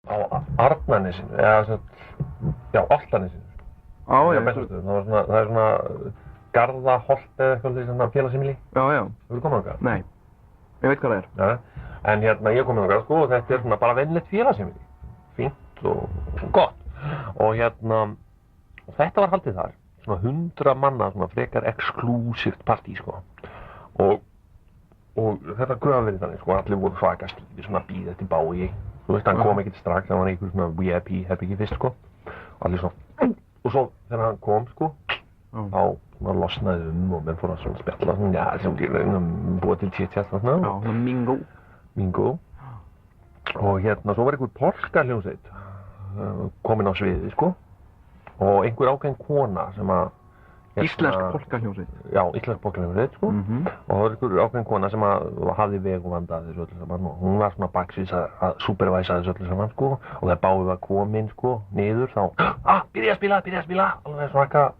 á Arnarnesinu, eða sem já, Álftanesinu. Það er svona Garðaholt eða eitthvað svona félagsheimili. Já. Hefurðu komið þangað? Nei, ég veit hvað það er. Já, en hérna ég komið þangað, sko, og þetta er svona bara venjulegt félagsheimili. Fínt og gott. Og hérna, og þetta var haldið þar. Svona 100 manna, svona frekar exclusivt partí, sko. Og þetta kunni verið þannig, sko, allir voru svaka stífir, svona bíða eftir Bowie. Þú veist, hann kom ekkert strax, það var einhver svona VIP-herbyggi fyrst, sko. Og allir svona, og svo þegar hann kom, sko, þá svona losnaði og menn fór að svona spjalla, svona, já, svona búið til chit-chat og svona. Já, svona mingo. Og hérna, svo var einhver polska hljómsveit komin á sviðið, sko. Og einhver ákveðin kona sem að íslensk polkahljómsveit. Já, íslensk polkahljómsveit, sko. Og það var einhver ákveðin kona sem að hafði veguvanda að þessu öllu saman og hún var svona baksviðs að supervæsa þessu öllu saman, sko. Og þegar Bowie var kominn, sko, niður þá byrja að spila, alveg svona eitthvað.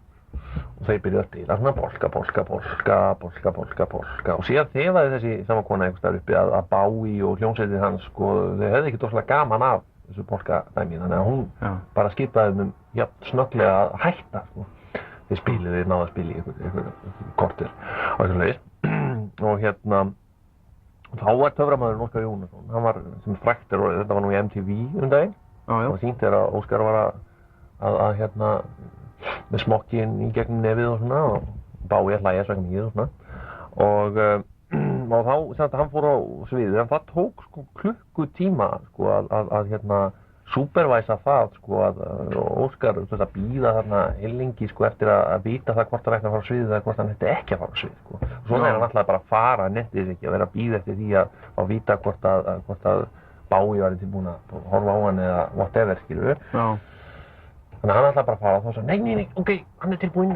Og þeir byrjuðu að spila svona polka og síðan þefaði þessi sama kona einhvers staðar uppi að Bowie og hljómsveitin hans, sko, þau hefði ekkert óslega gaman af þessu polkadæmi, þannig að hún bara skipaði þeim jafn snögglega að hætta, sko. Þeir náðu að spila í einhver korter og eitthvað leiðis. Og hérna, þá var töframaðurinn Óskar Jónasson, hann var sem frægt er orðið, þetta var nú í MTV daginn. Og sýnt þegar að Óskar var að hérna, með smokkinn í gegnum nefið og svona, og Bowie að hlæja svaka mikið og svona. Og þá, sem sagt, hann fór á sviðið, en það tók, sko, klukkutíma, sko, að hérna, supervæsa það, sko, að Óskar að bíða þarna heilengi, sko, eftir að vita það hvort hann ætti að fara á sviðið eða hvort hann ætti ekki að fara á sviðið, sko. Svona er hann alltaf bara að fara, nettið ekki, að vera að bíða eftir því að vita hvort að Bowie var tilbúinn að horfa á hann eða whatever, skilur við. Þannig að hann ætlaði bara að fara og þá sagði, nei, ok, hann er tilbúinn.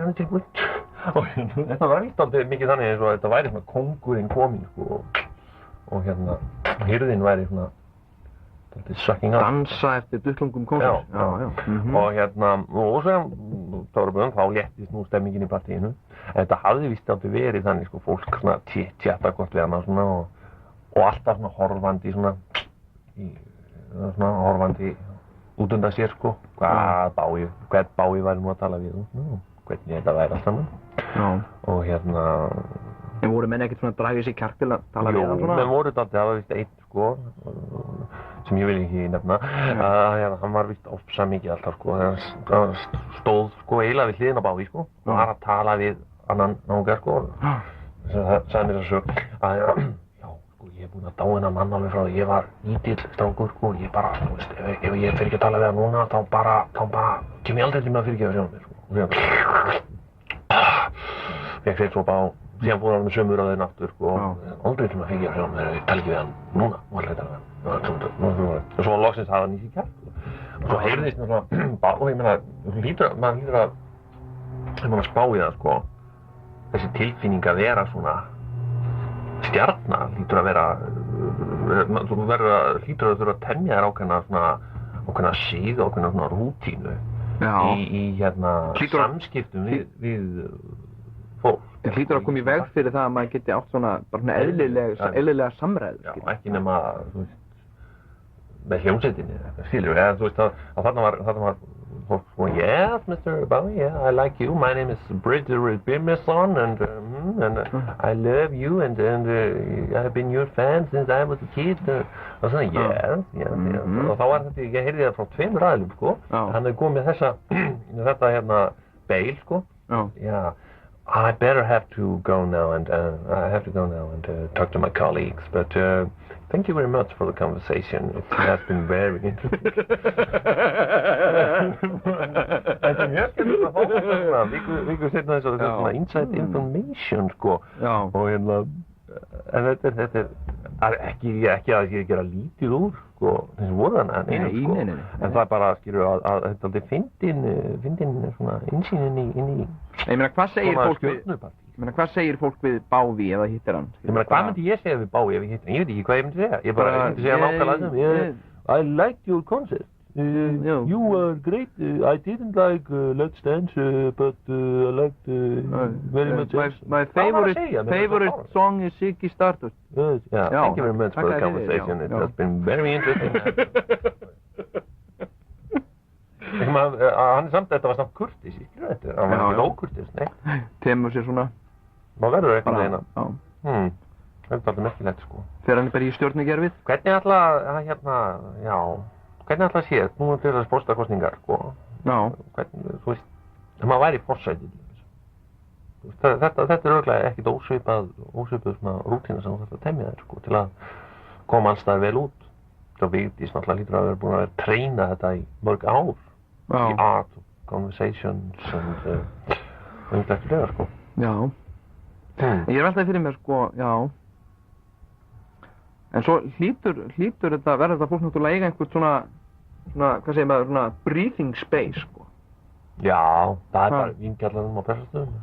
Og þetta var aldrei mikið þannig eins og þetta væri svona kóngurinn kominn, sko, og hérna, hirðinn væri svona, sucking up. Dansa eftir duttlungum kongur. Já. Og hérna, og svo þá léttist nú stemmingin í partíinu. En þetta hafði víst aldrei verið þannig, sko, fólk svona tjatta hvort við hana svona og alltaf svona horfandi út undan sér, sko, hvern Bowie væri nú að tala við, hvernig þetta væri allt saman. Og hérna... En voru menn ekkert svona að draga sér kjark til að tala við hann svona? Menn voru þetta, það var víst einn, sko, sem ég vil ekki nefna, hann var víst ofsa mikið alltaf, sko, hann stóð, sko, eiginlega við hliðina á Bowie, sko, og var að tala við annan náunga, sko, sagði mér þessu að ég búinn að dá hennar mann alveg frá því ég var lítill strákur, sko, og ég bara, þú veist, ef ég fer ekki að tala við hann núna, þá bara kem ég aldrei til með að fyrirgefa sjálfum mér, sko. Og síðan, fekk sér sopa og síðan fór hann með sömu röðin aftur, sko, og aldrei til með að fyrirgefa sjálfum mér, ég tala ekki við hann núna, og aldrei tala við hann. Og svo loksins hafði hann í sig kjark, og svo heyrðist mér svona, og ég meina, maður lítur að spá í það, sko, þessi tilfinning að vera svona stjarna hlýtur að vera, þú hlýtur að þurfa að temja þér ákveðna síð, ákveðna svona rútínu í hérna samskiptum við fólk. Það hlýtur að koma í veg fyrir það að maður geti átt svona bara svona eðlilega samræður. Já, ekki nema, þú veist, með hljómsveitinni, skilur, eða þú veist að þarna var fólk sko, yes, Mr. Bowie, yeah, I like you, my name is Bridger Bimmerson, and I love you, and I have been your fan since I was a kid, og svona, yes, og þá var þetta, ég heyrði það frá tveimur aðilum, sko, hann hefði komið með þetta hérna beil, sko, já, I better have to go now and talk to my colleagues, but thank you very much for the conversation. It has been very interesting. Þetta mjög skemmtilegt að fá þetta viku seinna þess að þetta svona inside information, sko, og hérna, en þetta er ekki að ég gera lítið úr, sko, þessi voru þannig, sko, en það er bara, skilur, að þetta aldrei fyndin svona innsýnin inn í Ég meina, hvað segir fólk við Bowie ef það hittir hann? Ég meina, hvað myndi ég segja við Bowie ef ég hittir hann? Ég veit ekki hvað ég myndi segja. Ég myndi segja nákvæmlega sem, I liked your concert. You were great. I didn't like Let's Dance, but I liked very much else. My favorite song is Ziggy Stardust. Yes, yeah. Thank you very much for the conversation. It has been very interesting. hann samt, þetta var samt kurteis, skilur þetta, hann var ekki ókurteis, nei. Temur sér svona. Maður verður eitthvað eina. Já. Það er alveg merkilegt, sko. Fer hann bara í stjórnugerfið? Hvernig ætla að sé, nú til þess forsetakosningar, sko. Já. Hvernig, þú veist, ef maður væri forseti, þetta er örugglega ekkert ósvipuð svona rútína sem þú þarft að temja þér, sko, til að koma alls staðar vel út. Þá Vigdís náttúrulega lítur að vera búin að treyna þetta í mörg ár. Já. Í art, conversations og eftirlega, sko. Já. Ég alltaf fyrir mér, sko, já. En svo hlýtur þetta, verður þetta fólk náttúrulega eiga einhvern svona, hvað segir maður, svona breathing space, sko. Já, það er bara vingjallarinn á Bessastöðum.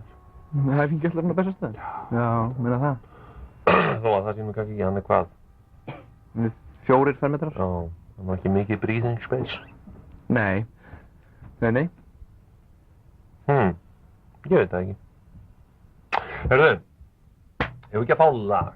Það er vingjallarinn á Bessastöðum? Já, meina það. Þó að það sé nú kannski ekki, hann er hvað? 4 fermetrar? Já, hann var ekki mikið breathing space. Nei. Nei. Ég veit það ekki. Hörðu, ef við ekki að fá lag.